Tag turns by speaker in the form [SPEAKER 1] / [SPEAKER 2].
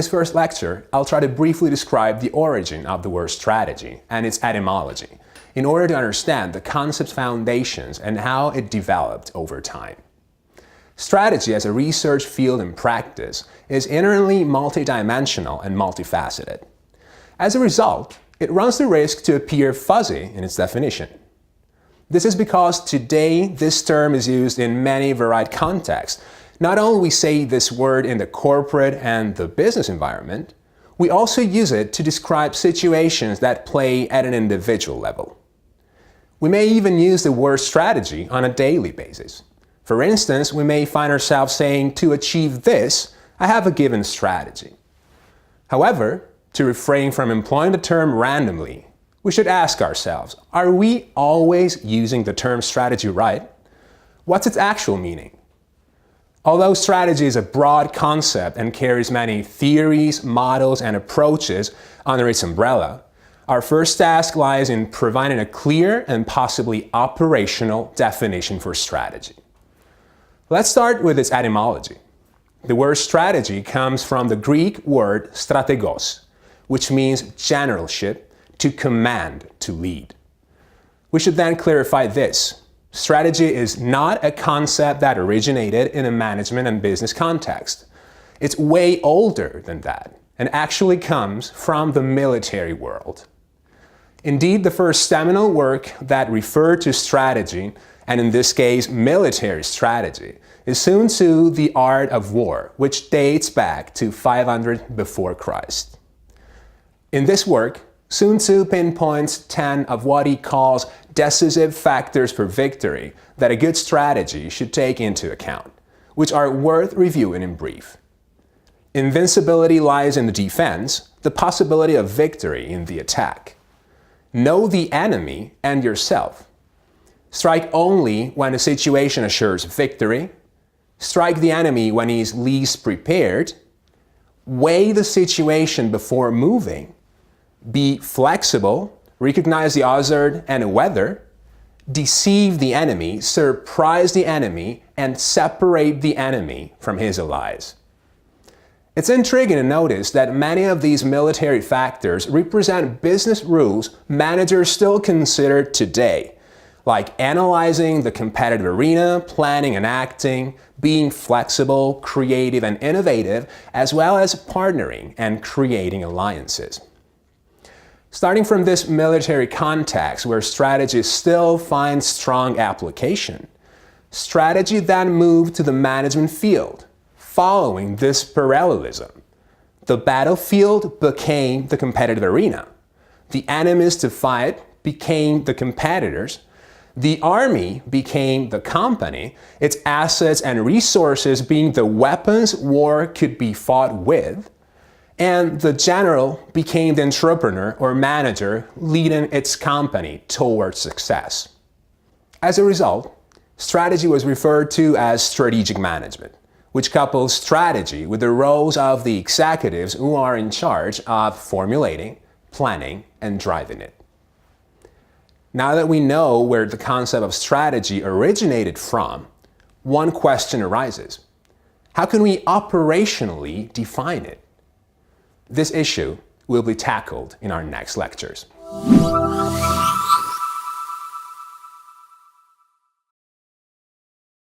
[SPEAKER 1] this first lecture, I'll try to briefly describe the origin of the word strategy and its etymology in order to understand the concept's foundations and how it developed over time. Strategy as a research field and practice is inherently multidimensional and multifaceted. As a result, it runs the risk to appear fuzzy in its definition. This is because today this term is used in many varied contexts. Not only we say this word in the corporate and the business environment, we also use it to describe situations that play at an individual level. We may even use the word strategy on a daily basis. For instance, we may find ourselves saying, to achieve this, I have a given strategy. However, to refrain from employing the term randomly, we should ask ourselves, are we always using the term strategy right? What's its actual meaning? Although strategy is a broad concept and carries many theories, models, and approaches under its umbrella, our first task lies in providing a clear and possibly operational definition for strategy. Let's start with its etymology. The word strategy comes from the Greek word strategos, which means generalship, to command, to lead. We should then clarify this. Strategy is not a concept that originated in a management and business context. It's way older than that and actually comes from the military world. Indeed, the first seminal work that referred to strategy, and in this case military strategy, is Sun Tzu, The Art of War, which dates back to 500 before Christ. In this work, Sun Tzu pinpoints 10 of what he calls decisive factors for victory that a good strategy should take into account, which are worth reviewing in brief. Invincibility lies in the defense, the possibility of victory in the attack. Know the enemy and yourself. Strike only when a situation assures victory. Strike the enemy when he is least prepared. Weigh the situation before moving. Be flexible, recognize the hazard and the weather, deceive the enemy, surprise the enemy, and separate the enemy from his allies. It's intriguing to notice that many of these military factors represent business rules managers still consider today, like analyzing the competitive arena, planning and acting, being flexible, creative, and innovative, as well as partnering and creating alliances. Starting from this military context where strategy still finds strong application, strategy then moved to the management field, following this parallelism. The battlefield became the competitive arena. The enemies to fight became the competitors. The army became the company, its assets and resources being the weapons war could be fought with. And the general became the entrepreneur or manager leading its company towards success. As a result, strategy was referred to as strategic management, which couples strategy with the roles of the executives who are in charge of formulating, planning, and driving it. Now that we know where the concept of strategy originated from, one question arises. How can we operationally define it? This issue will be tackled in our next lectures.